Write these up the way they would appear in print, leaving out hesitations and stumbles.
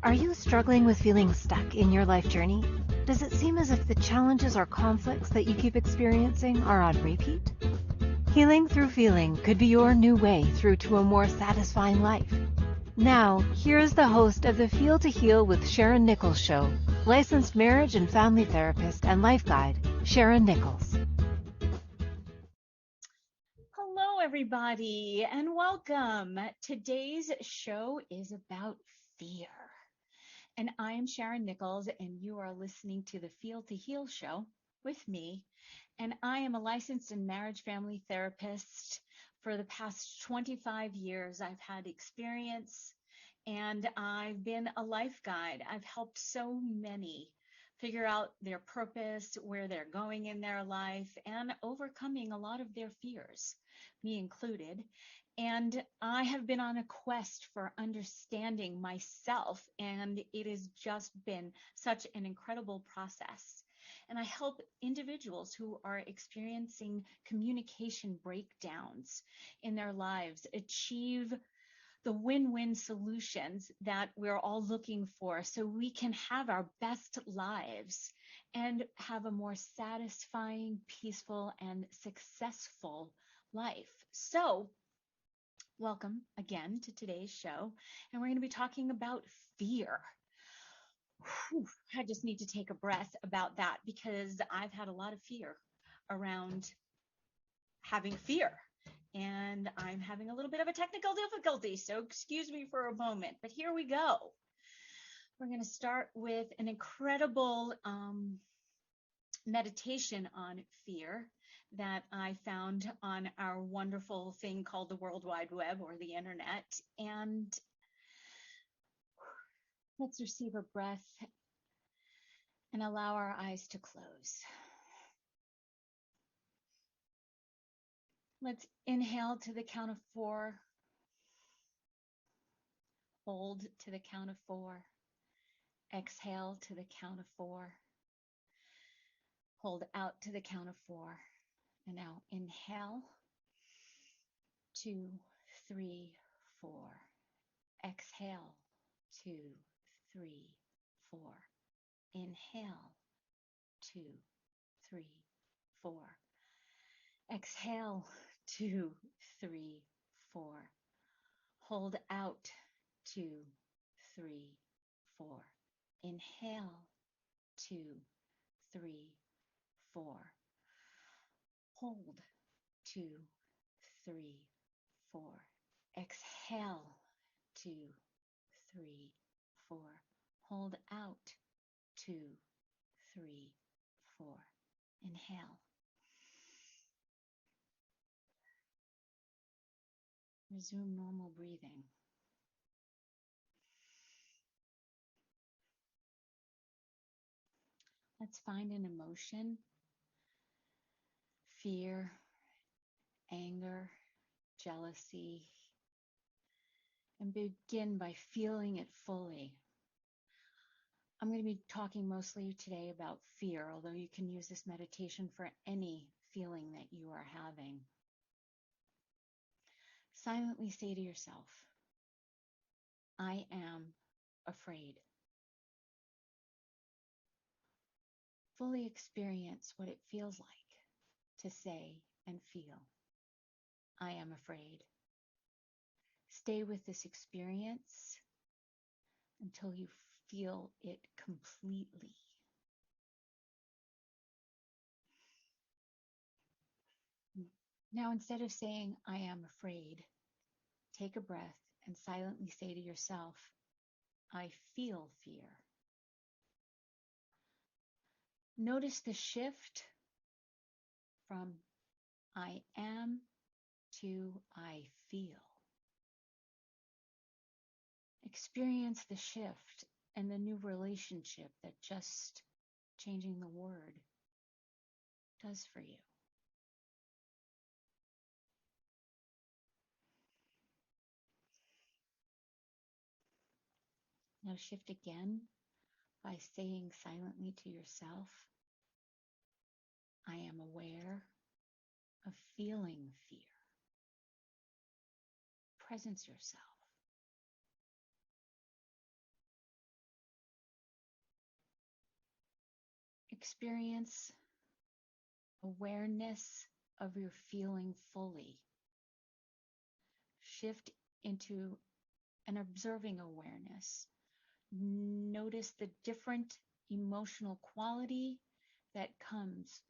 Are you struggling with feeling stuck in your life journey? Does it seem as if the challenges or conflicts that you keep experiencing are on repeat? Healing through feeling could be your new way through to a more satisfying life. Now, here's the host of the Feel to Heal with Sharyn Nichols show, licensed marriage and family therapist and life guide, Sharyn Nichols. Hello, everybody, and welcome. Today's show is about fear. And I am Sharyn Nichols, and you are listening to the Feel to Heal show with me. And I am a licensed and marriage family therapist. For the past 25 years, I've had experience and I've been a life guide. I've helped so many figure out their purpose, where they're going in their life, and overcoming a lot of their fears, me included. And I have been on a quest for understanding myself, and it has just been such an incredible process. And I help individuals who are experiencing communication breakdowns in their lives achieve the win-win solutions that we're all looking for so we can have our best lives and have a more satisfying, peaceful, and successful life. So, welcome again to today's show, and we're going to be talking about fear. Whew, I just need to take a breath about that because I've had a lot of fear around having fear. And I'm having a little bit of a technical difficulty, so excuse me for a moment, but here we go. We're going to start with an incredible meditation on fear that I found on our wonderful thing called the World Wide Web or the internet. And let's receive a breath and allow our eyes to close. Let's inhale to the count of 4. Hold to the count of 4. Exhale to the count of 4. Hold out to the count of 4. And now inhale, 2, 3, 4. Exhale, 2, 3, 4. Inhale, 2, 3, 4. Exhale, 2, 3, 4. Hold out, 2, 3, 4. Inhale, 2, 3, 4. Hold, 2, 3, 4. Exhale, 2, 3, 4. Hold out, 2, 3, 4. Inhale. Resume normal breathing. Let's find an emotion, fear, anger, jealousy, and begin by feeling it fully. I'm going to be talking mostly today about fear, although you can use this meditation for any feeling that you are having. Silently say to yourself, I am afraid. Fully experience what it feels like to say and feel, I am afraid. Stay with this experience until you feel it completely. Now, instead of saying, I am afraid, take a breath and silently say to yourself, I feel fear. Notice the shift from I am to I feel. Experience the shift and the new relationship that just changing the word does for you. Now shift again by saying silently to yourself, I am aware of feeling fear. Presence yourself. experience awareness of your feeling fully. Shift into an observing awareness. Notice the different emotional quality that comes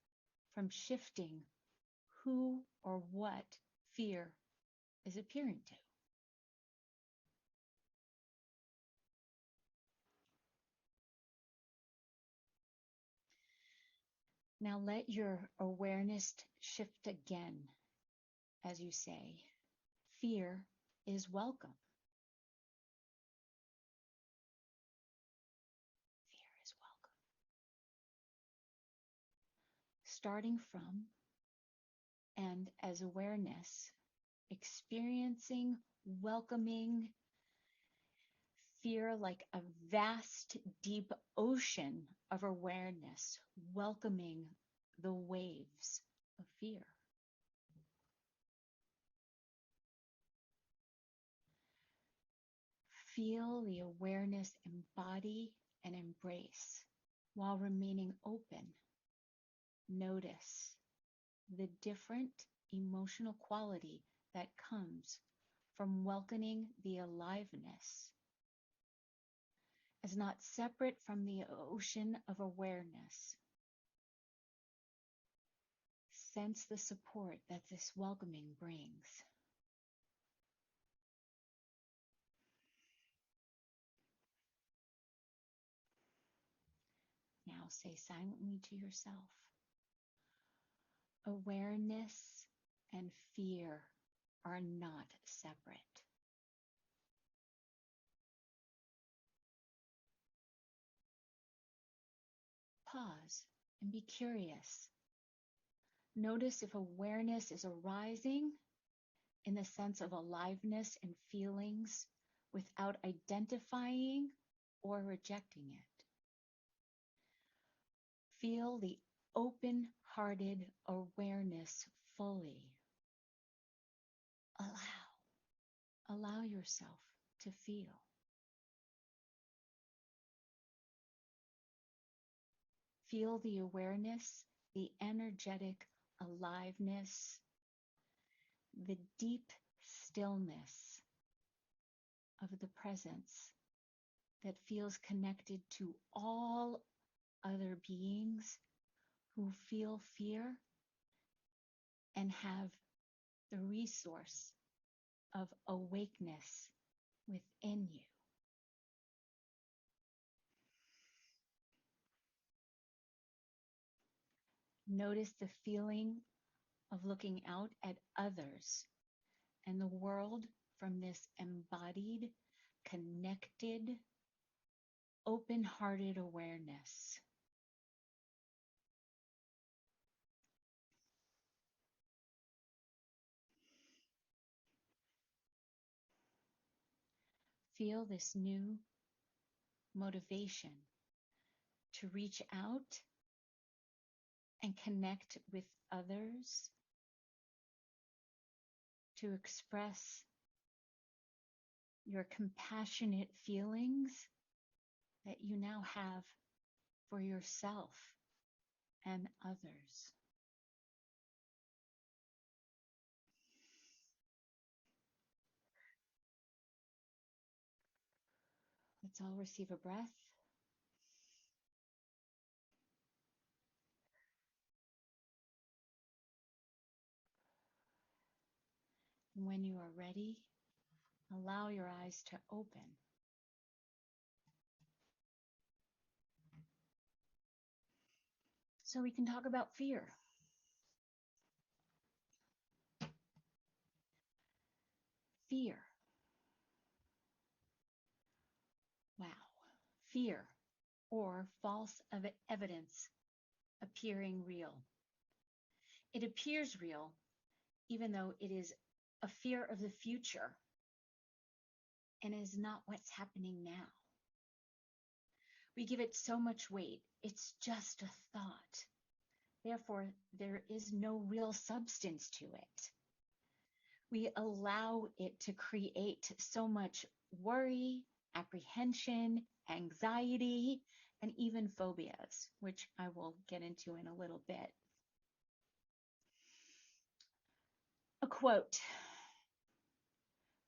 from shifting who or what fear is appearing to. Now let your awareness shift again as you say, fear is welcome. Fear is welcome. Starting from and as awareness, experiencing, welcoming fear like a vast, deep ocean of awareness, welcoming the waves of fear. Feel the awareness embody and embrace while remaining open. Notice the different emotional quality that comes from welcoming the aliveness as not separate from the ocean of awareness. Sense the support that this welcoming brings. Now say silently to yourself, awareness and fear are not separate. Pause and be curious. Notice if awareness is arising in the sense of aliveness and feelings without identifying or rejecting it. Feel the open-hearted awareness fully. Allow yourself to feel. Feel the awareness, the energetic aliveness, the deep stillness of the presence that feels connected to all other beings who feel fear and have the resource of awakeness within you. Notice the feeling of looking out at others and the world from this embodied, connected, open-hearted awareness. Feel this new motivation to reach out and connect with others, to express your compassionate feelings that you now have for yourself and others. Let's all receive a breath. And when you are ready, allow your eyes to open. So we can talk about fear. Fear. Wow. Fear, or false evidence appearing real. It appears real, even though it is a fear of the future and is not what's happening now. We give it so much weight. It's just a thought. Therefore, there is no real substance to it. We allow it to create so much worry, apprehension, anxiety, and even phobias, which I will get into in a little bit. A quote: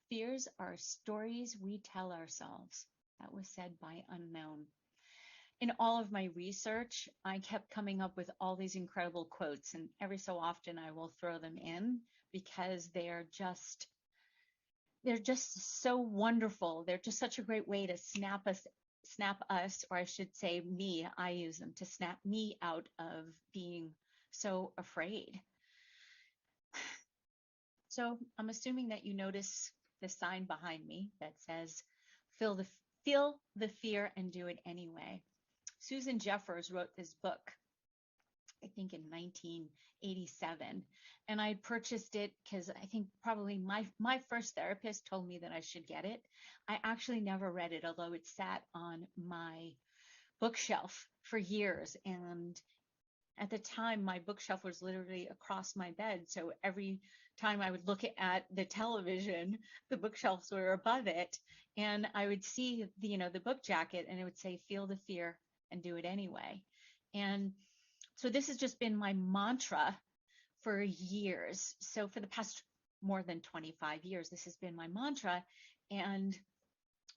"Fears are stories we tell ourselves." That was said by Unknown. In all of my research, I kept coming up with all these incredible quotes, and every so often I will throw them in because they're just so wonderful. They're just such a great way to snap us, or I should say me, I use them to snap me out of being so afraid. So I'm assuming that you notice the sign behind me that says, feel the fear and do it anyway. Susan Jeffers wrote this book, I think in 1987, and I purchased it because I think probably my first therapist told me that I should get it. I actually never read it, although it sat on my bookshelf for years. And at the time, my bookshelf was literally across my bed. So every time I would look at the television, the bookshelves were above it. And I would see the book jacket, and it would say, "Feel the fear and do it anyway." And so this has just been my mantra for years. So for the past more than 25 years, this has been my mantra. And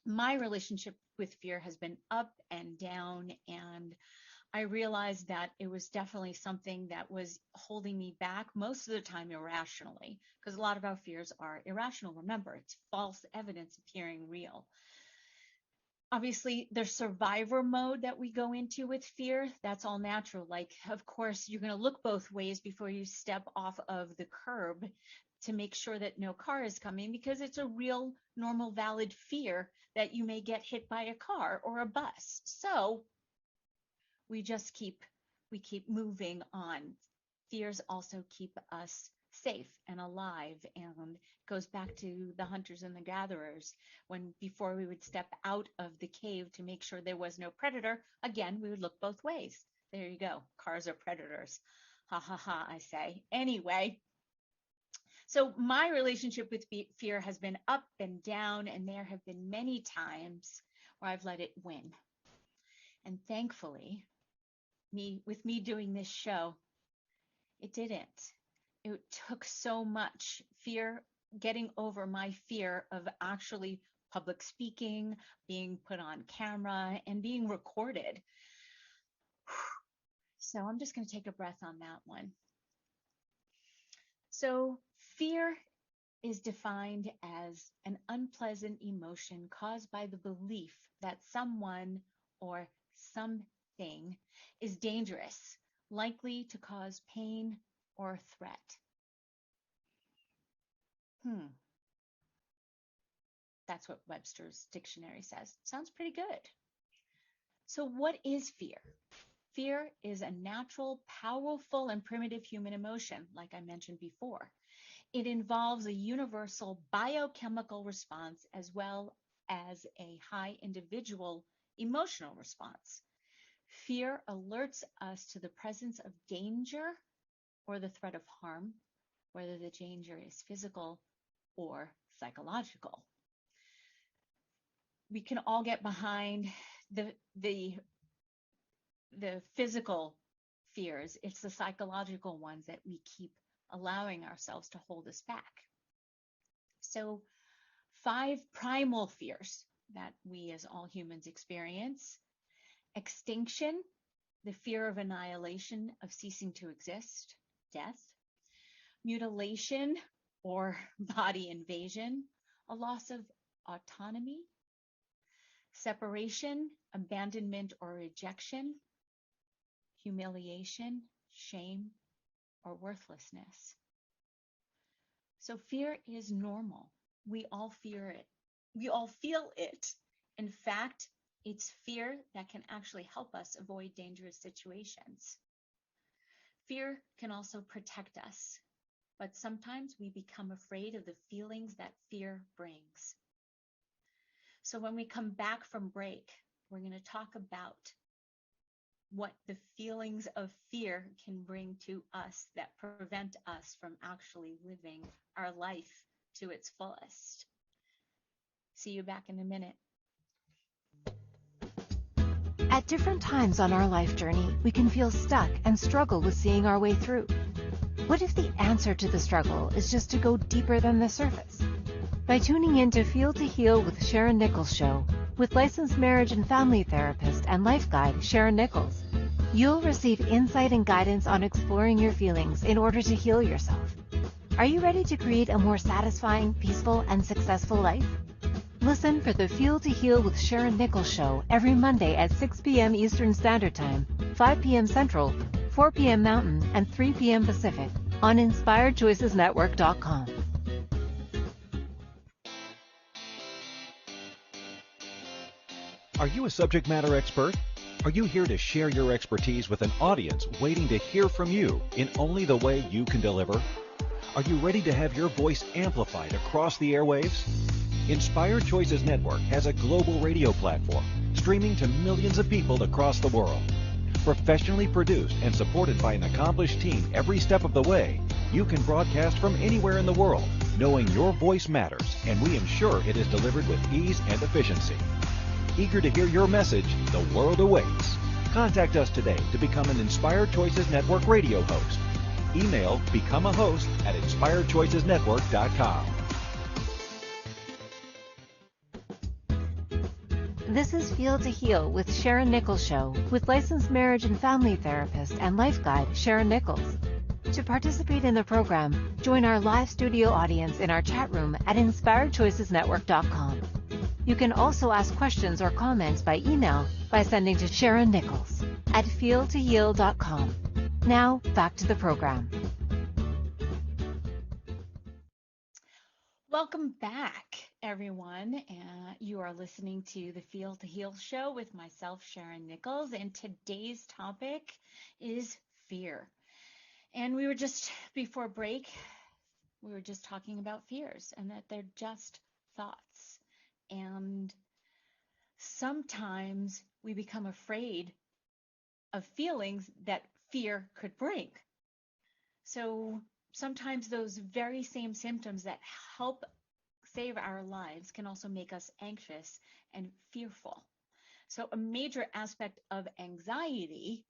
my relationship with fear has been up and down. And I realized that it was definitely something that was holding me back most of the time irrationally, because a lot of our fears are irrational. Remember, it's false evidence appearing real. Obviously, the survivor mode that we go into with fear, that's all natural. Like, of course, you're going to look both ways before you step off of the curb to make sure that no car is coming, because it's a real, normal, valid fear that you may get hit by a car or a bus. So we keep moving on. Fears also keep us safe and alive, and goes back to the hunters and the gatherers, when before we would step out of the cave to make sure there was no predator, again, we would look both ways. There you go. Cars are predators. Ha ha ha, I say. Anyway, so my relationship with fear has been up and down, and there have been many times where I've let it win. And thankfully, with me doing this show, it didn't. It took so much fear, getting over my fear of actually public speaking, being put on camera, and being recorded. So I'm just going to take a breath on that one. So fear is defined as an unpleasant emotion caused by the belief that someone or something is dangerous, likely to cause pain or threat. That's what Webster's dictionary says. Sounds pretty good. So what is fear? Fear is a natural, powerful, and primitive human emotion, like I mentioned before. It involves a universal biochemical response as well as a high individual emotional response. Fear alerts us to the presence of danger or the threat of harm, whether the danger is physical or psychological. We can all get behind the physical fears. It's the psychological ones that we keep allowing ourselves to hold us back. So 5 primal fears that we as all humans experience: extinction, the fear of annihilation, of ceasing to exist, death; mutilation or body invasion, a loss of autonomy; separation, abandonment or rejection; humiliation, shame, or worthlessness. So fear is normal. We all fear it. We all feel it. In fact, it's fear that can actually help us avoid dangerous situations. Fear can also protect us, but sometimes we become afraid of the feelings that fear brings. So when we come back from break, we're going to talk about what the feelings of fear can bring to us that prevent us from actually living our life to its fullest. See you back in a minute. At different times on our life journey, we can feel stuck and struggle with seeing our way through. What if the answer to the struggle is just to go deeper than the surface? By tuning in to Feel to Heal with Sharyn Nichols show, with licensed marriage and family therapist and life guide Sharyn Nichols, you'll receive insight and guidance on exploring your feelings in order to heal yourself. Are you ready to create a more satisfying, peaceful, and successful life? Listen for the Feel to Heal with Sharyn Nichols show every Monday at 6 p.m. Eastern Standard Time, 5 p.m. Central, 4 p.m. Mountain, and 3 p.m. Pacific on InspiredChoicesNetwork.com. Are you a subject matter expert? Are you here to share your expertise with an audience waiting to hear from you in only the way you can deliver? Are you ready to have your voice amplified across the airwaves? Inspired Choices Network has a global radio platform streaming to millions of people across the world. Professionally produced and supported by an accomplished team every step of the way, you can broadcast from anywhere in the world, knowing your voice matters, and we ensure it is delivered with ease and efficiency. Eager to hear your message, the world awaits. Contact us today to become an Inspired Choices Network radio host. Email becomeahost@inspiredchoicesnetwork.com. This is Feel to Heal with Sharyn Nichols show, with licensed marriage and family therapist and life guide Sharyn Nichols. To participate in the program, join our live studio audience in our chat room at inspiredchoicesnetwork.com. You can also ask questions or comments by email by sending to Sharyn Nichols at feeltoheal.com. Now, back to the program. Welcome back, everyone. You are listening to the Feel to Heal show with myself, Sharyn Nichols, and today's topic is fear. And we were just, before break, we were just talking about fears and that they're just thoughts. And sometimes we become afraid of feelings that fear could bring. So sometimes those very same symptoms that help save our lives can also make us anxious and fearful. So a major aspect of anxiety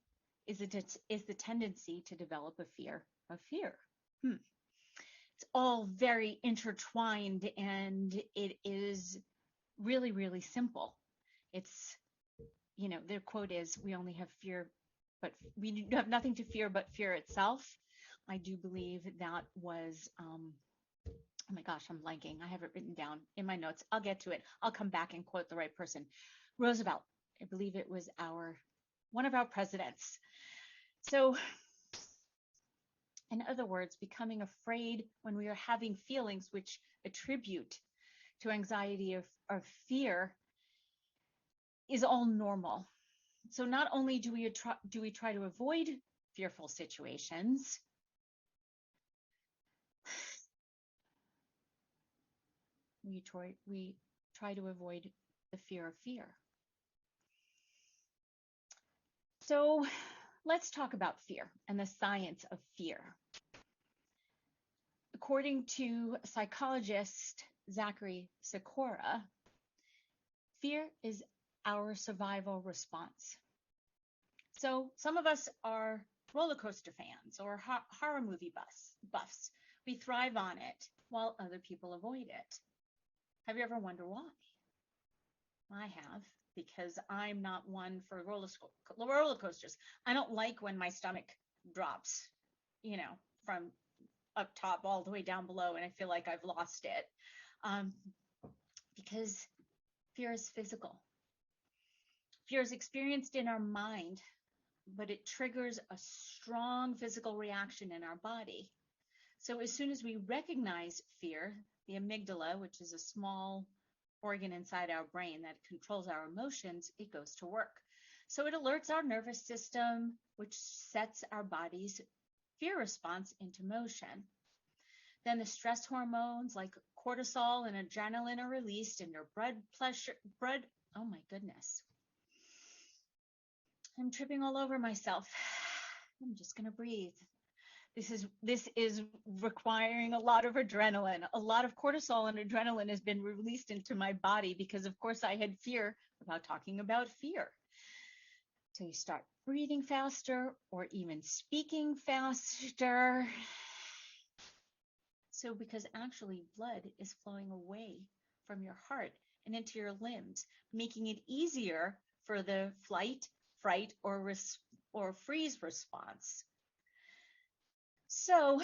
is the tendency to develop a fear of fear. It's all very intertwined, and it is really, really simple. It's, their quote is, we only have fear, but we have nothing to fear but fear itself. I do believe that was, oh my gosh, I'm blanking. I have it written down in my notes. I'll get to it. I'll come back and quote the right person. Roosevelt, I believe it was one of our presidents. So, in other words, becoming afraid when we are having feelings which attribute to anxiety or fear is all normal. So not only do we try to avoid fearful situations, we try to avoid the fear of fear. So let's talk about fear and the science of fear. According to psychologist Zachary Sikora, fear is our survival response. So some of us are roller coaster fans or horror movie buffs. We thrive on it while other people avoid it. Have you ever wondered why? I have, because I'm not one for roller coasters. I don't like when my stomach drops, from up top all the way down below, and I feel like I've lost it. Because fear is physical. Fear is experienced in our mind, but it triggers a strong physical reaction in our body. So as soon as we recognize fear, the amygdala, which is a small organ inside our brain that controls our emotions, it goes to work. So it alerts our nervous system, which sets our body's fear response into motion. Then the stress hormones like cortisol and adrenaline are released, and your oh my goodness. I'm tripping all over myself. I'm just going to breathe. This is requiring a lot of adrenaline. A lot of cortisol and adrenaline has been released into my body because, of course, I had fear about talking about fear. So you start breathing faster or even speaking faster. So because actually blood is flowing away from your heart and into your limbs, making it easier for the flight, fright, or freeze response. So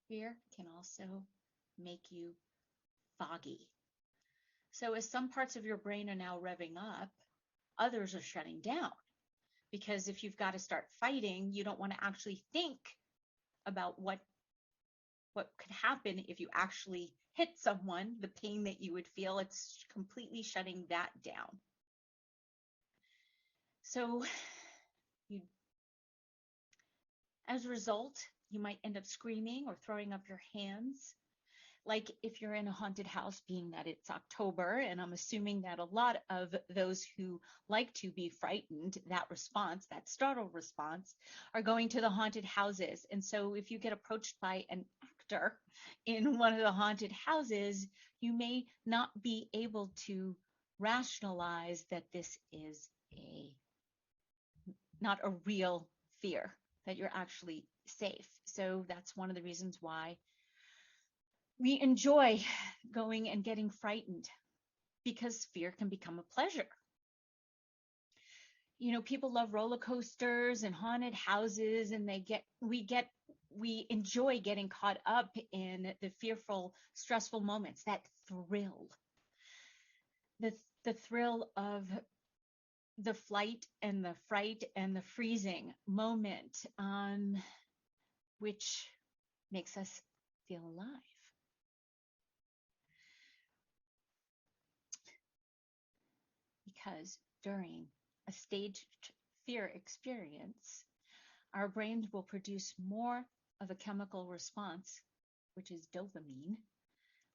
fear can also make you foggy. So as some parts of your brain are now revving up, others are shutting down. Because if you've got to start fighting, you don't want to actually think about what could happen if you actually hit someone, the pain that you would feel. It's completely shutting that down. So as a result, you might end up screaming or throwing up your hands. Like if you're in a haunted house, being that it's October, and I'm assuming that a lot of those who like to be frightened, that response, that startle response, are going to the haunted houses. And so if you get approached by an actor in one of the haunted houses, you may not be able to rationalize that this is not a real fear, that you're actually safe. So that's one of the reasons why we enjoy going and getting frightened, because fear can become a pleasure. You know, people love roller coasters and haunted houses, and we enjoy getting caught up in the fearful, stressful moments, that thrill, the thrill of the flight and the fright and the freezing moment, which makes us feel alive. Because during a staged fear experience, our brains will produce more of a chemical response, which is dopamine,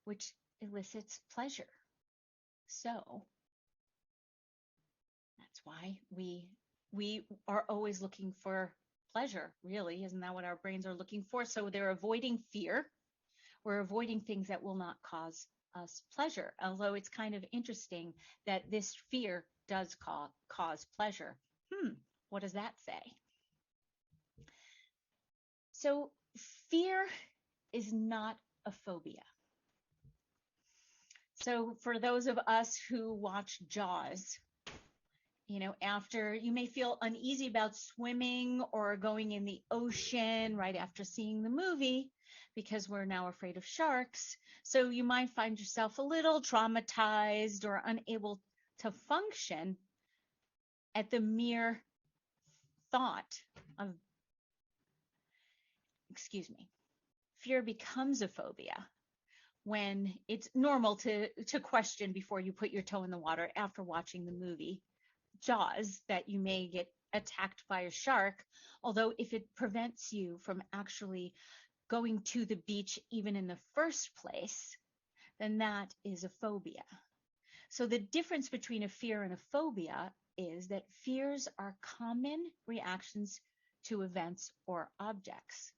which elicits pleasure. So that's why we are always looking for pleasure, really. Isn't that what our brains are looking for? So they're avoiding fear. We're avoiding things that will not cause us pleasure. Although it's kind of interesting that this fear does cause pleasure. What does that say? So fear is not a phobia. So for those of us who watch Jaws, you know, after you may feel uneasy about swimming or going in the ocean right after seeing the movie, because we're now afraid of sharks. So you might find yourself a little traumatized or unable to function at the mere thought of, fear becomes a phobia when it's normal to question before you put your toe in the water after watching the movie Jaws that you may get attacked by a shark. Although if it prevents you from actually going to the beach even in the first place, then that is a phobia. So the difference between a fear and a phobia is that fears are common reactions to events or objects.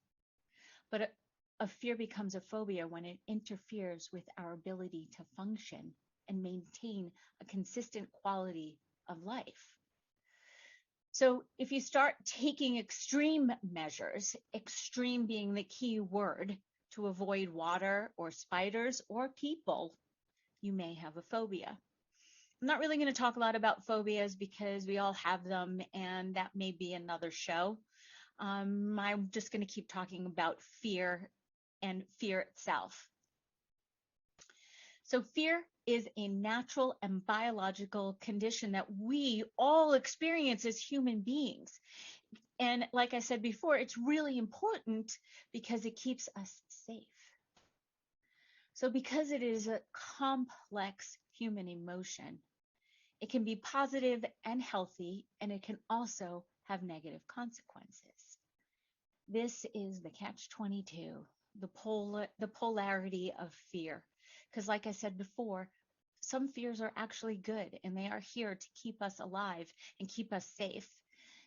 But a fear becomes a phobia when it interferes with our ability to function and maintain a consistent quality of life. So if you start taking extreme measures, extreme being the key word, to avoid water or spiders or people, you may have a phobia. I'm not really going to talk a lot about phobias because we all have them, and that may be another show. I'm just going to keep talking about fear and fear itself. So fear is a natural and biological condition that we all experience as human beings. And like I said before, it's really important because it keeps us safe. So because it is a complex human emotion, it can be positive and healthy, and it can also have negative consequences. This is the catch-22, the polarity of fear. Because like I said before, some fears are actually good, and they are here to keep us alive and keep us safe.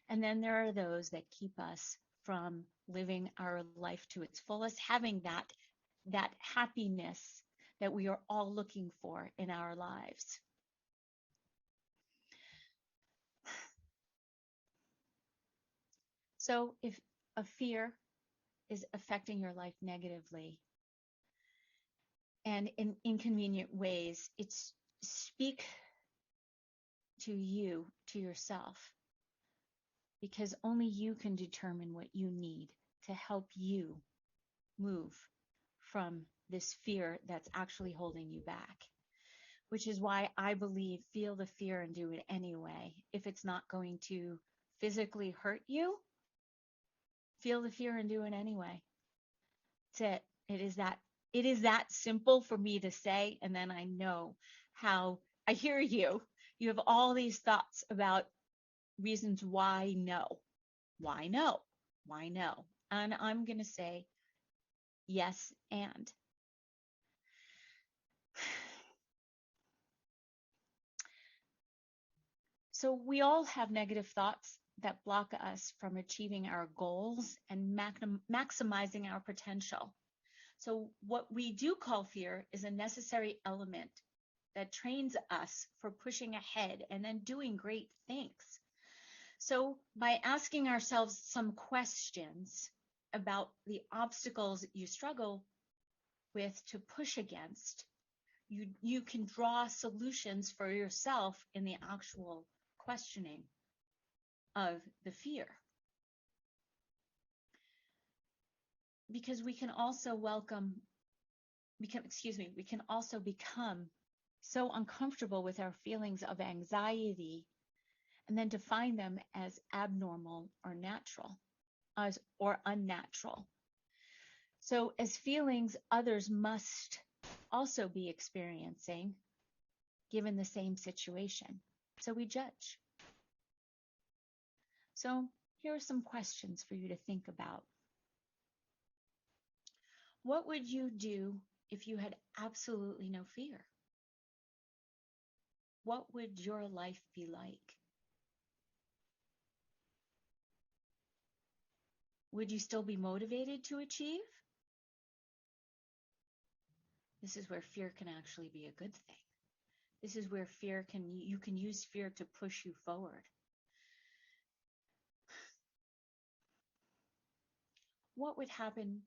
And then there are those that keep us from living our life to its fullest, having that happiness that we are all looking for in our lives. So if a fear is affecting your life negatively and in inconvenient ways, it's speak to you, to yourself, because only you can determine what you need to help you move from this fear that's actually holding you back. Which is why I believe feel the fear and do it anyway. If it's not going to physically hurt you, feel the fear and do it anyway. That's it. It is that simple for me to say, and then I know how I hear you. You have all these thoughts about reasons why no. Why no? Why no? And I'm going to say yes and. So we all have negative thoughts that block us from achieving our goals and maximizing our potential. So what we do call fear is a necessary element that trains us for pushing ahead and then doing great things. So by asking ourselves some questions about the obstacles you struggle with to push against, you can draw solutions for yourself in the actual questioning of the fear. Because we can also we can also become so uncomfortable with our feelings of anxiety and then define them as abnormal or natural, or unnatural. So as feelings others must also be experiencing given the same situation. So we judge. So here are some questions for you to think about. What would you do if you had absolutely no fear? What would your life be like? Would you still be motivated to achieve? This is where fear can actually be a good thing. This is where you can use fear to push you forward. What would happen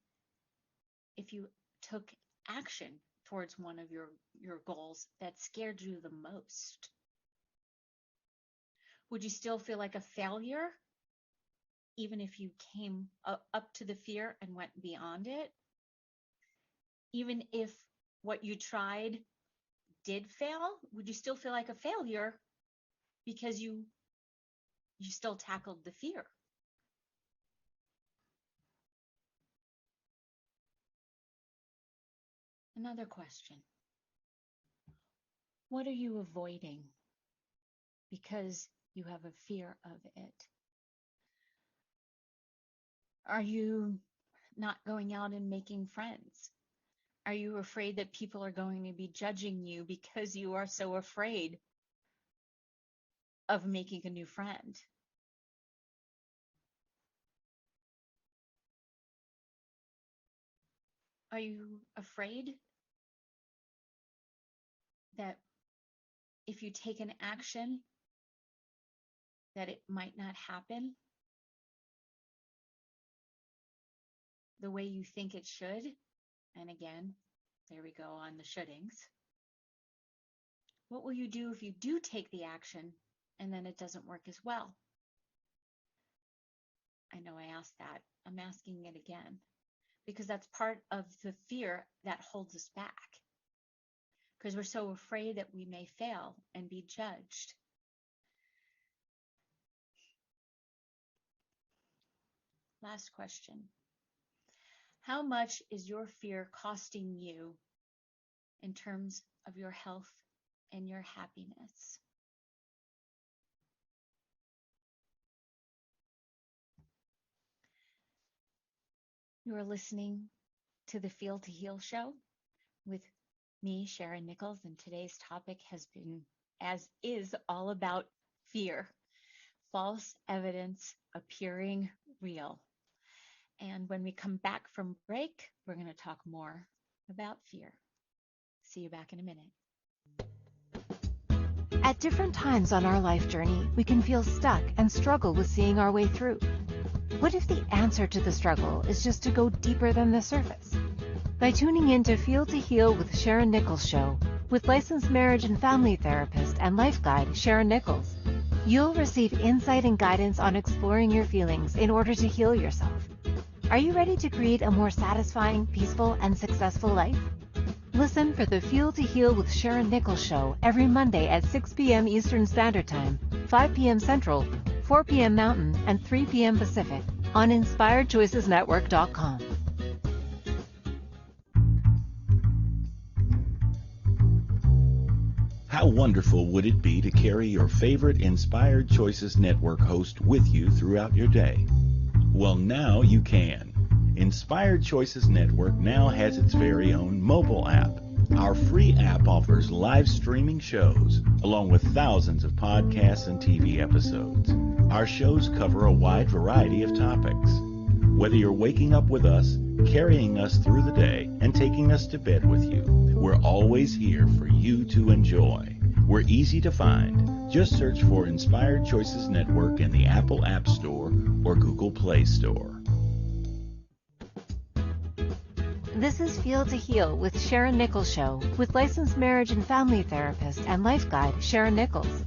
if you took action towards one of your goals that scared you the most? Would you still feel like a failure, even if you came up to the fear and went beyond it? Even if what you tried did fail, would you still feel like a failure because you still tackled the fear? Another question. What are you avoiding because you have a fear of it? Are you not going out and making friends? Are you afraid that people are going to be judging you because you are so afraid of making a new friend? Are you afraid that if you take an action that it might not happen the way you think it should? And again, there we go on the shouldings. What will you do if you do take the action and then it doesn't work as well? I know I asked that. I'm asking it again because that's part of the fear that holds us back, because we're so afraid that we may fail and be judged. Last question. How much is your fear costing you in terms of your health and your happiness? You are listening to the Feel to Heal show with me, Sharyn Nichols, and today's topic is all about fear, false evidence appearing real. And when we come back from break, we're going to talk more about fear. See you back in a minute. At different times on our life journey, we can feel stuck and struggle with seeing our way through. What if the answer to the struggle is just to go deeper than the surface? By tuning in to Feel to Heal with Sharyn Nichols show, with licensed marriage and family therapist and life guide Sharyn Nichols, you'll receive insight and guidance on exploring your feelings in order to heal yourself. Are you ready to create a more satisfying, peaceful, and successful life? Listen for the Feel to Heal with Sharyn Nichols show every Monday at 6 p.m. Eastern Standard Time, 5 p.m. Central, 4 p.m. Mountain, and 3 p.m. Pacific on InspiredChoicesNetwork.com. How wonderful would it be to carry your favorite Inspired Choices Network host with you throughout your day? Well, now you can. Inspired Choices Network now has its very own mobile app. Our free app offers live streaming shows, along with thousands of podcasts and TV episodes. Our shows cover a wide variety of topics. Whether you're waking up with us, carrying us through the day, and taking us to bed with you, we're always here for you to enjoy. We're easy to find. Just search for Inspired Choices Network in the Apple App Store or Google Play Store. This is Feel to Heal with Sharyn Nichols show, with licensed marriage and family therapist and life guide Sharyn Nichols.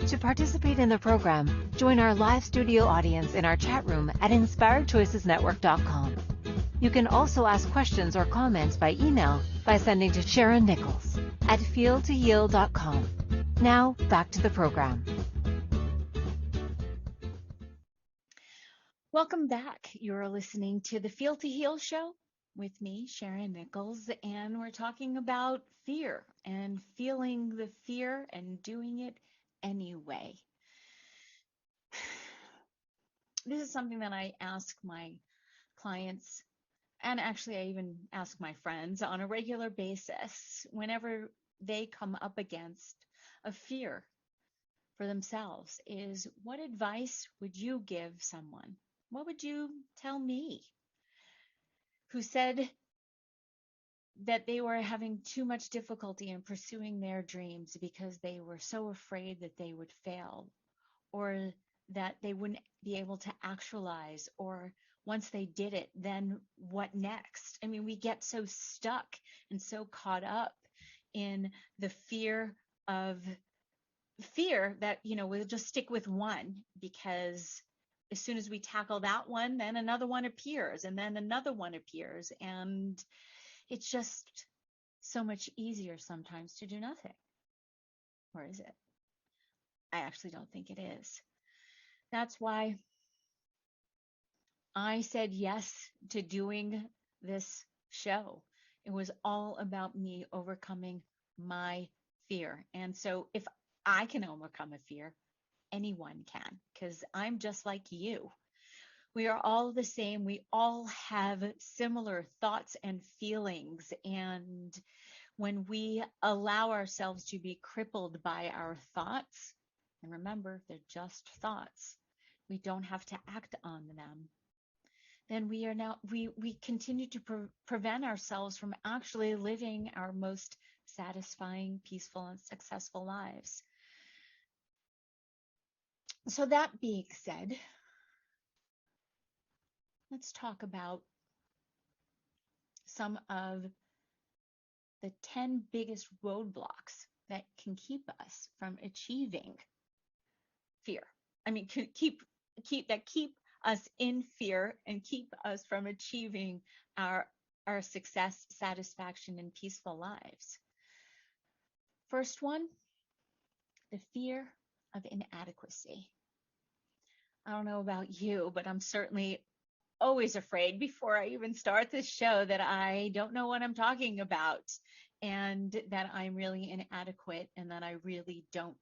To participate in the program, join our live studio audience in our chat room at InspiredChoicesNetwork.com. You can also ask questions or comments by email by sending to Sharyn Nichols at feeltoheal.com. Now, back to the program. Welcome back. You're listening to the Feel to Heal show with me, Sharyn Nichols, and we're talking about fear and feeling the fear and doing it anyway. This is something that I ask my clients, and actually I even ask my friends on a regular basis whenever they come up against a fear for themselves, is what advice would you give someone? What would you tell me who said that they were having too much difficulty in pursuing their dreams because they were so afraid that they would fail, or that they wouldn't be able to actualize, or once they did it, then what next? I mean, we get so stuck and so caught up in the fear that, we'll just stick with one, because as soon as we tackle that one, then another one appears, and then another one appears, and it's just so much easier sometimes to do nothing. Or is it? I actually don't think it is. That's why I said yes to doing this show. It was all about me overcoming my fear. And so if I can overcome a fear, anyone can, because I'm just like you. We are all the same. We all have similar thoughts and feelings. And when we allow ourselves to be crippled by our thoughts, and remember, they're just thoughts, we don't have to act on them, then we continue to prevent ourselves from actually living our most satisfying, peaceful, and successful lives. So that being said, let's talk about some of the 10 biggest roadblocks that can keep us from achieving fear. I mean, keep us in fear and keep us from achieving our success, satisfaction, and peaceful lives. First one, the fear of inadequacy. I don't know about you, but I'm certainly always afraid before I even start this show that I don't know what I'm talking about, and that I'm really inadequate, and that I really don't,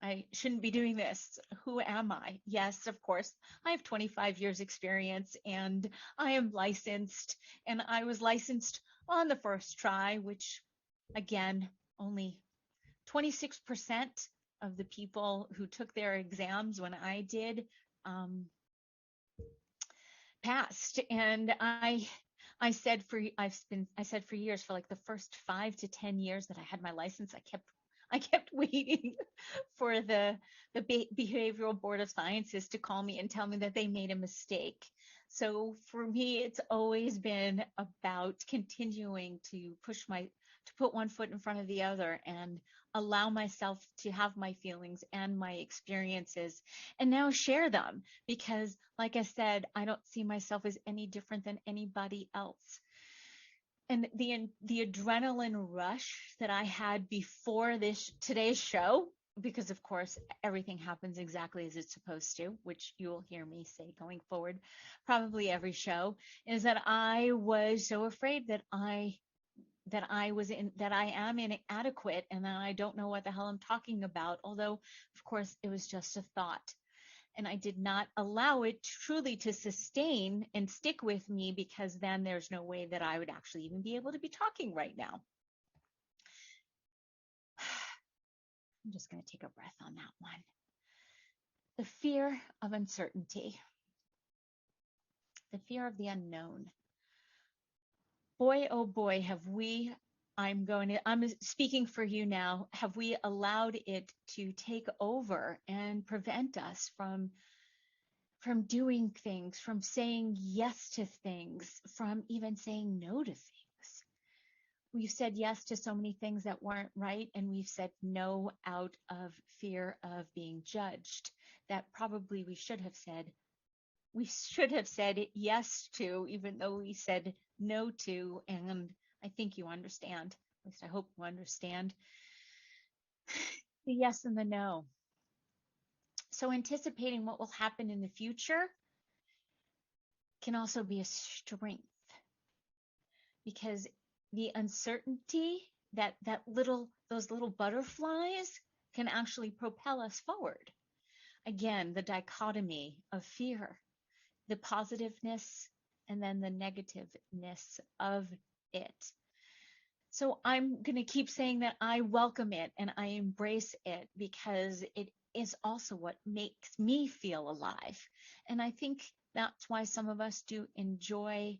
I shouldn't be doing this. Who am I? Yes, of course, I have 25 years experience, and I am licensed, and I was licensed on the first try, which again, only 26% of the people who took their exams when I did passed. And I said for years, for like the first 5 to 10 years that I had my license, I kept waiting for the Behavioral Board of Sciences to call me and tell me that they made a mistake. So for me, it's always been about continuing to put one foot in front of the other and allow myself to have my feelings and my experiences and now share them because, like I said, I don't see myself as any different than anybody else. And the adrenaline rush that I had before today's show, because of course everything happens exactly as it's supposed to, which you will hear me say going forward, probably every show, is that I was so afraid that I am inadequate and that I don't know what the hell I'm talking about. Although, of course, it was just a thought. And I did not allow it truly to sustain and stick with me because then there's no way that I would actually even be able to be talking right now. I'm just going to take a breath on that one. The fear of uncertainty, the fear of the unknown. Boy, oh boy, I'm speaking for you now. Have we allowed it to take over and prevent us from doing things, from saying yes to things, from even saying no to things? We've said yes to so many things that weren't right, and we've said no out of fear of being judged that probably we should have said yes to, even though we said no to. And I think you understand, at least I hope you understand, the yes and the no. So anticipating what will happen in the future can also be a strength, because the uncertainty, those little butterflies can actually propel us forward. Again, the dichotomy of fear, the positiveness and then the negativeness of it. So I'm going to keep saying that I welcome it and I embrace it because it is also what makes me feel alive. And I think that's why some of us do enjoy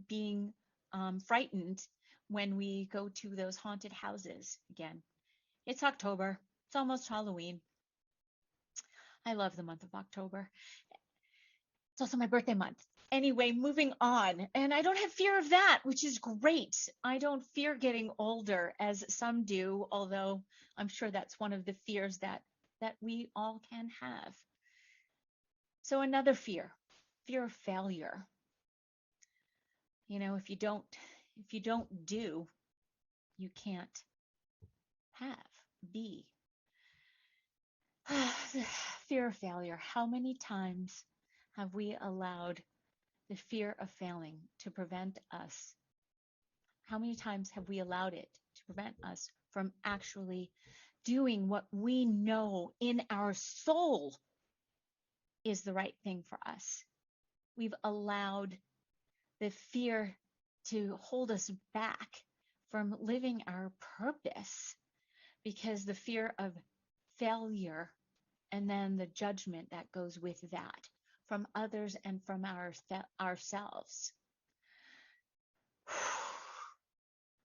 being frightened when we go to those haunted houses. Again, it's October. It's almost Halloween. I love the month of October. It's also my birthday month. Anyway, moving on. And I don't have fear of that, which is great. I don't fear getting older as some do, although I'm sure that's one of the fears that we all can have. So another fear of failure. You know, if you don't do, you can't be. Fear of failure. How many times have we allowed the fear of failing to prevent us? How many times have we allowed it to prevent us from actually doing what we know in our soul is the right thing for us? We've allowed the fear to hold us back from living our purpose because the fear of failure and then the judgment that goes with that from others and from ourselves.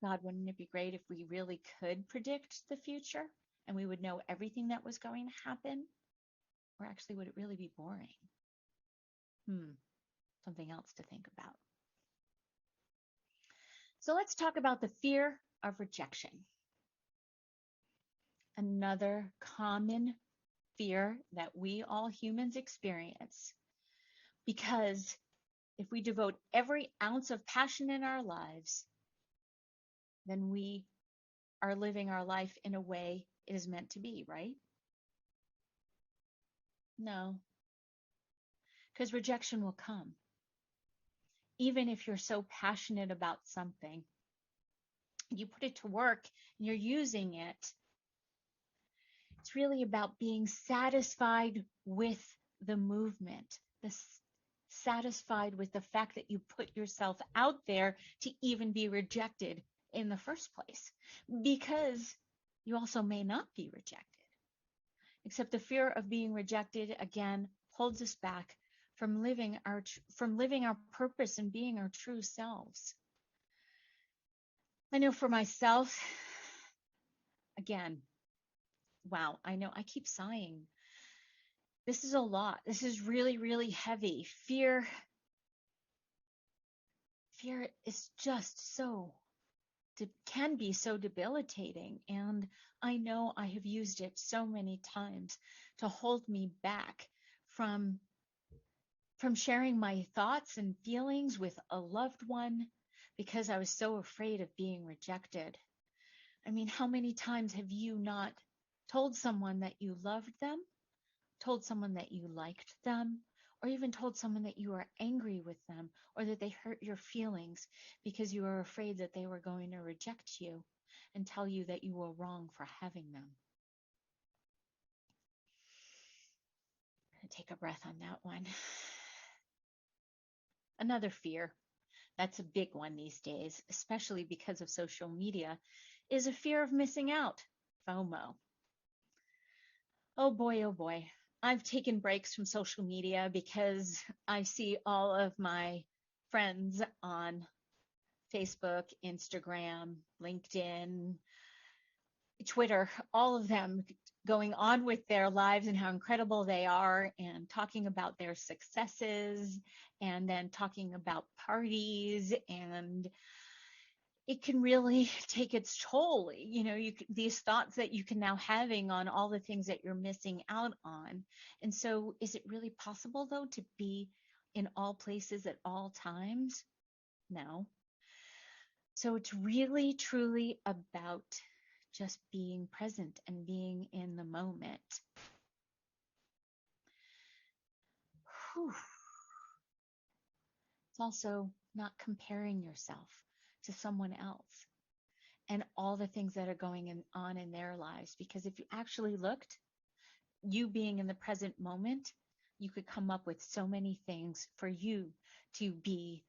God, wouldn't it be great if we really could predict the future and we would know everything that was going to happen? Or actually, would it really be boring? Something else to think about. So let's talk about the fear of rejection. Another common fear that we all humans experience, because if we devote every ounce of passion in our lives, then we are living our life in a way it is meant to be, right? No, because rejection will come. Even if you're so passionate about something, you put it to work and you're using it. It's really about being satisfied with the movement, satisfied with the fact that you put yourself out there to even be rejected in the first place, because you also may not be rejected. Except the fear of being rejected, again, holds us back from living our purpose and being our true selves. I know for myself, again, wow, I know I keep sighing. This is a lot. This is really, really heavy. Fear is just can be so debilitating. And I know I have used it so many times to hold me back from sharing my thoughts and feelings with a loved one because I was so afraid of being rejected. I mean, how many times have you not told someone that you loved them, told someone that you liked them, or even told someone that you were angry with them or that they hurt your feelings because you were afraid that they were going to reject you and tell you that you were wrong for having them? Take a breath on that one. Another fear, that's a big one these days, especially because of social media, is a fear of missing out, FOMO. Oh boy. I've taken breaks from social media because I see all of my friends on Facebook, Instagram, LinkedIn, Twitter, all of them going on with their lives and how incredible they are and talking about their successes and then talking about parties, and it can really take its toll. You know, these thoughts that you can now having on all the things that you're missing out on. And so is it really possible though to be in all places at all times? No. So it's really truly about just being present and being in the moment. Whew. It's also not comparing yourself to someone else and all the things that are going on in their lives. Because if you actually looked, you being in the present moment, you could come up with so many things for you to be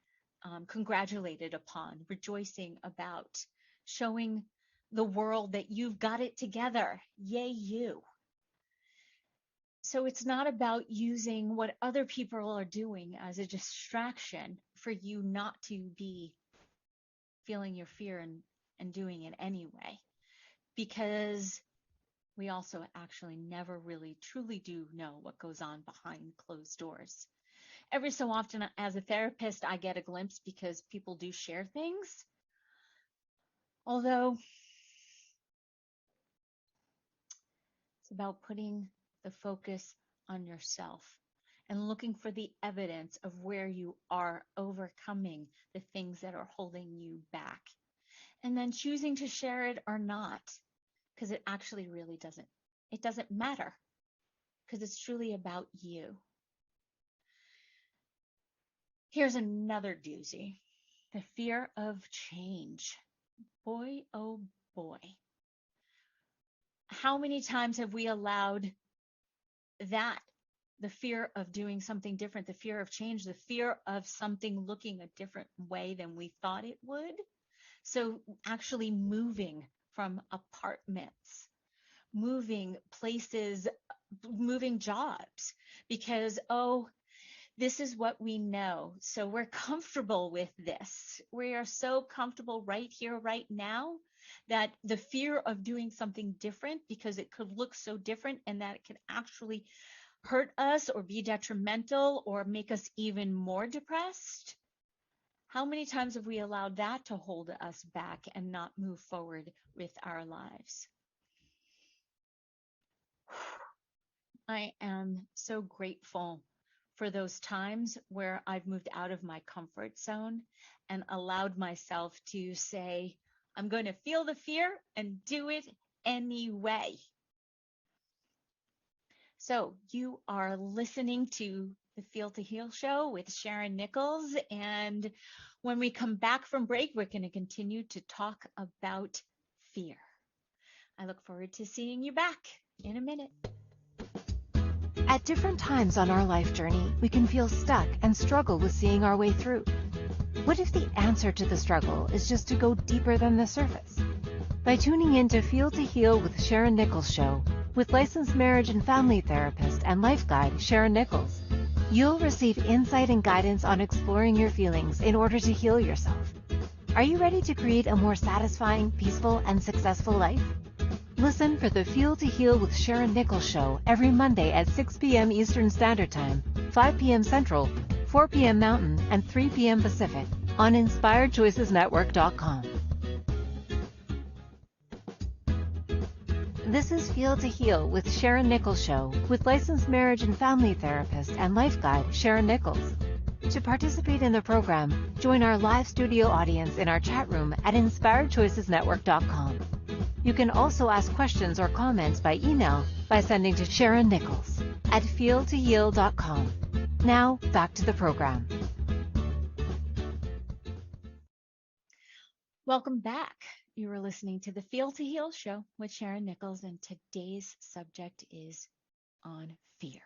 congratulated upon, rejoicing about, showing the world that you've got it together. Yay, you. So it's not about using what other people are doing as a distraction for you not to be feeling your fear and doing it anyway. Because we also actually never really truly do know what goes on behind closed doors. Every so often as a therapist, I get a glimpse because people do share things. Although it's about putting the focus on yourself and looking for the evidence of where you are overcoming the things that are holding you back. And then choosing to share it or not, because it actually really doesn't matter, because it's truly about you. Here's another doozy, the fear of change. Boy, oh boy. How many times have we allowed that, the fear of doing something different, the fear of change, the fear of something looking a different way than we thought it would? So actually moving from apartments, moving places, moving jobs, because, this is what we know. So we're comfortable with this. We are so comfortable right here, right now, that the fear of doing something different because it could look so different and that it could actually hurt us or be detrimental or make us even more depressed. How many times have we allowed that to hold us back and not move forward with our lives? I am so grateful for those times where I've moved out of my comfort zone and allowed myself to say, I'm going to feel the fear and do it anyway. So you are listening to the Feel to Heal show with Sharyn Nichols. And when we come back from break, we're going to continue to talk about fear. I look forward to seeing you back in a minute. At different times on our life journey, we can feel stuck and struggle with seeing our way through. What if the answer to the struggle is just to go deeper than the surface? By tuning in to Feel to Heal with Sharyn Nichols show, with licensed marriage and family therapist and life guide Sharyn Nichols, you'll receive insight and guidance on exploring your feelings in order to heal yourself. Are you ready to create a more satisfying, peaceful, and successful life? Listen for the Feel to Heal with Sharyn Nichols show every Monday at 6 p.m. Eastern Standard Time, 5 p.m. Central, 4 p.m. Mountain, and 3 p.m. Pacific on InspiredChoicesNetwork.com. This is Feel to Heal with Sharyn Nichols show with licensed marriage and family therapist and life guide Sharyn Nichols. To participate in the program, join our live studio audience in our chat room at InspiredChoicesNetwork.com. You can also ask questions or comments by email by sending to Sharyn Nichols at feeltoheal.com. Now, back to the program. Welcome back. You are listening to the Feel to Heal show with Sharyn Nichols, and today's subject is on fear.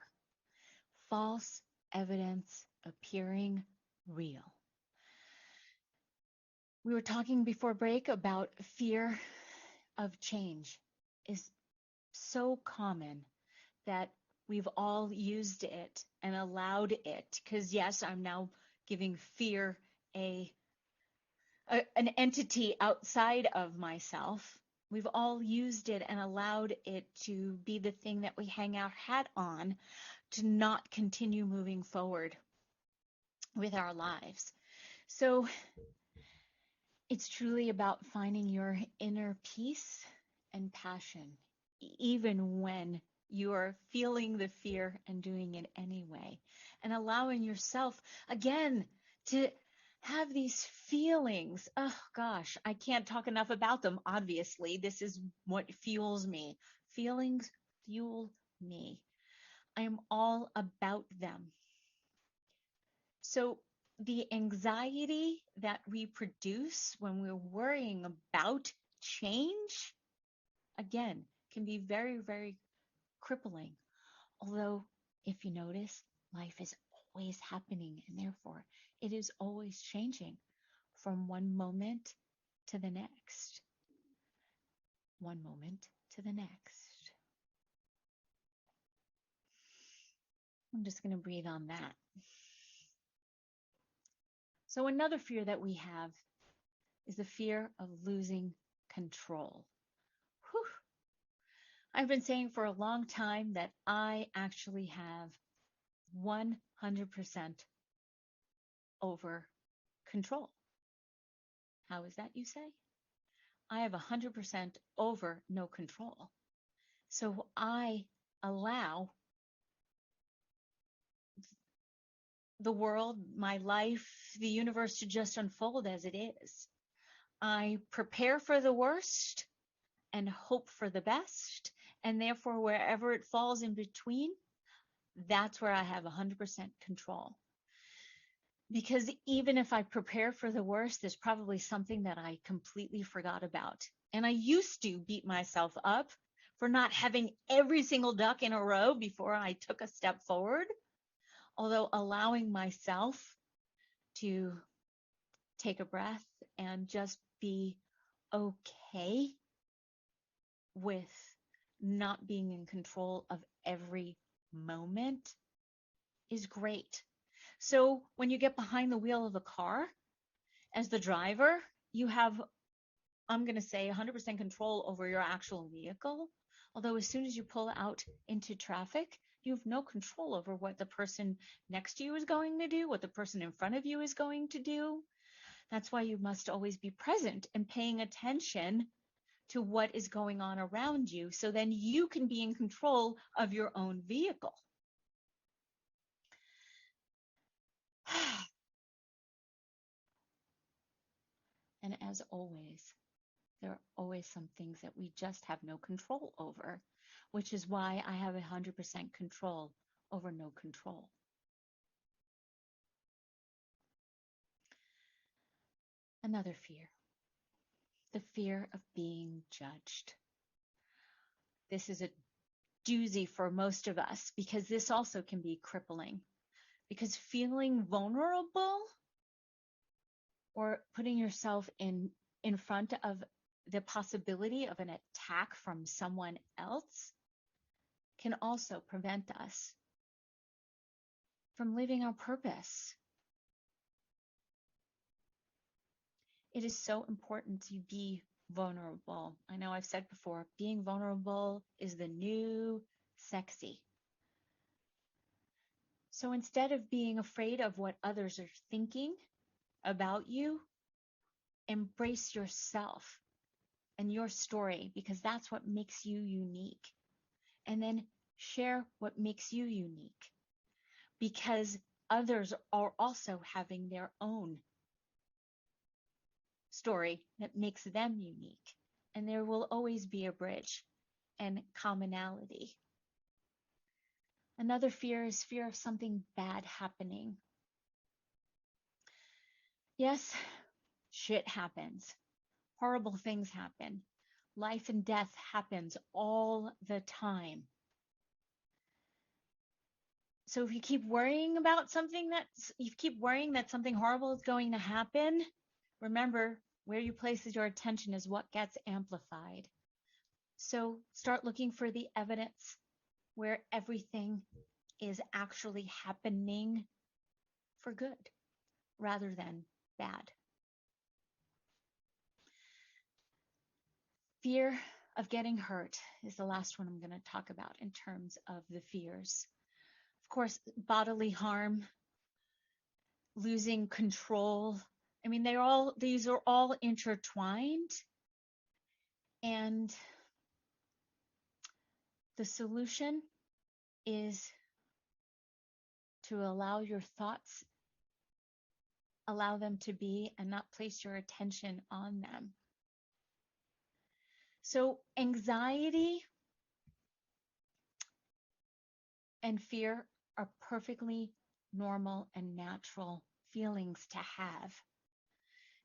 False evidence appearing real. We were talking before break about fear of change is so common that we've all used it and allowed it, because yes, I'm now giving fear an entity outside of myself. We've all used it and allowed it to be the thing that we hang our hat on to not continue moving forward with our lives. So it's truly about finding your inner peace and passion, even when you are feeling the fear and doing it anyway, and allowing yourself again to have these feelings. Oh gosh, I can't talk enough about them. Obviously, this is what fuels me. Feelings fuel me. I am all about them. So the anxiety that we produce when we're worrying about change, again, can be very, very crippling. Although, if you notice, life is always happening, and therefore it is always changing from one moment to the next. One moment to the next. I'm just going to breathe on that. So another fear that we have is the fear of losing control. Whew. I've been saying for a long time that I actually have 100% over control. How is that, you say? I have 100% over no control. So I allow the world, my life, the universe to just unfold as it is. I prepare for the worst and hope for the best. And therefore, wherever it falls in between, that's where I have 100% control. Because even if I prepare for the worst, there's probably something that I completely forgot about. And I used to beat myself up for not having every single duck in a row before I took a step forward. Although allowing myself to take a breath and just be okay with not being in control of every moment is great. So when you get behind the wheel of a car, as the driver, you have, I'm going to say, 100% control over your actual vehicle. Although as soon as you pull out into traffic, you have no control over what the person next to you is going to do, what the person in front of you is going to do. That's why you must always be present and paying attention to what is going on around you, so then you can be in control of your own vehicle. And as always, there are always some things that we just have no control over, which is why I have 100% control over no control. Another fear, the fear of being judged. This is a doozy for most of us because this also can be crippling. Because feeling vulnerable or putting yourself in front of the possibility of an attack from someone else can also prevent us from living our purpose. it is so important to be vulnerable. I know I've said before, being vulnerable is the new sexy. So instead of being afraid of what others are thinking about you, embrace yourself and your story, because that's what makes you unique. And then share what makes you unique, because others are also having their own story that makes them unique. And there will always be a bridge and commonality. Another fear is fear of something bad happening. Yes, shit happens. Horrible things happen. Life and death happens all the time. So if you keep worrying about something that something horrible is going to happen, remember, where you place your attention is what gets amplified. So start looking for the evidence where everything is actually happening for good rather than bad. Fear of getting hurt is the last one I'm going to talk about in terms of the fears. Of course, bodily harm, losing control. I mean, these are all intertwined. And the solution is to allow your thoughts, allow them to be, and not place your attention on them. So anxiety and fear are perfectly normal and natural feelings to have,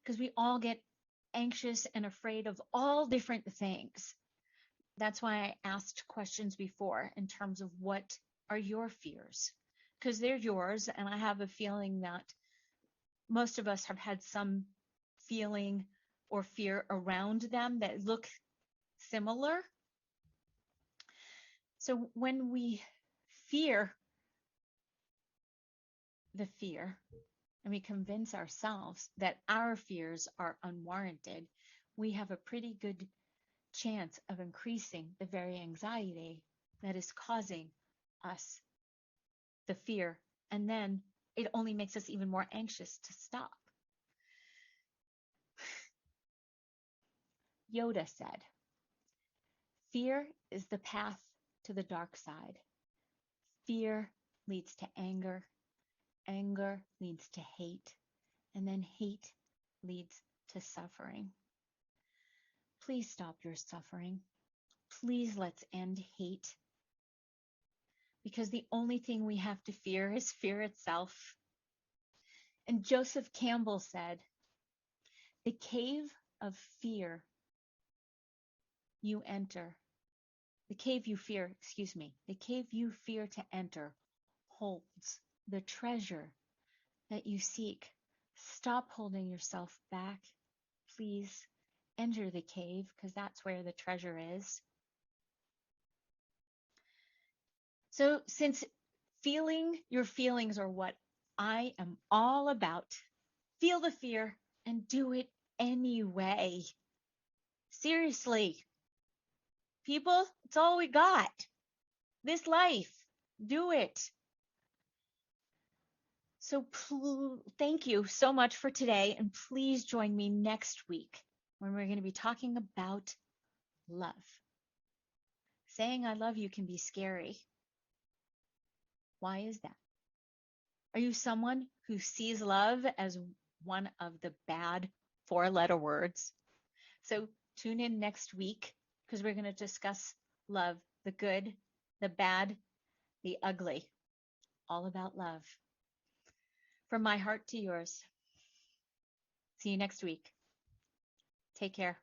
because we all get anxious and afraid of all different things. That's why I asked questions before in terms of what are your fears, because they're yours, and I have a feeling that most of us have had some feeling or fear around them that look similar. So when we fear the fear and we convince ourselves that our fears are unwarranted, we have a pretty good chance of increasing the very anxiety that is causing us the fear. And then it only makes us even more anxious to stop. Yoda said, "Fear is the path to the dark side. Fear leads to anger. Anger leads to hate. And then hate leads to suffering. Please stop your suffering. Please let's end hate. Because the only thing we have to fear is fear itself." And Joseph Campbell said, "The cave of fear you enter, the cave you fear to enter holds the treasure that you seek. Stop holding yourself back. Please enter the cave, because that's where the treasure is." So since your feelings are what I am all about, feel the fear and do it anyway. Seriously. People, it's all we got. This life. Do it. So thank you so much for today, and please join me next week when we're going to be talking about love. Saying I love you can be scary. Why is that? Are you someone who sees love as one of the bad 4-letter words? So tune in next week, because we're going to discuss love, the good, the bad, the ugly, all about love. From my heart to yours. See you next week. Take care.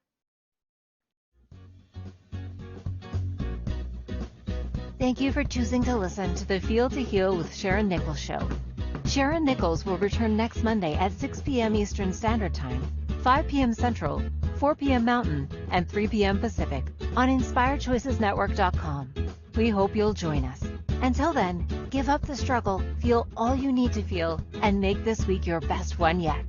Thank you for choosing to listen to the Feel to Heal with Sharyn Nichols show. Sharyn Nichols will return next Monday at 6 p.m. Eastern Standard Time, 5 p.m. Central, 4 p.m. Mountain, and 3 p.m. Pacific on InspiredChoicesNetwork.com. We hope you'll join us. Until then, give up the struggle, feel all you need to feel, and make this week your best one yet.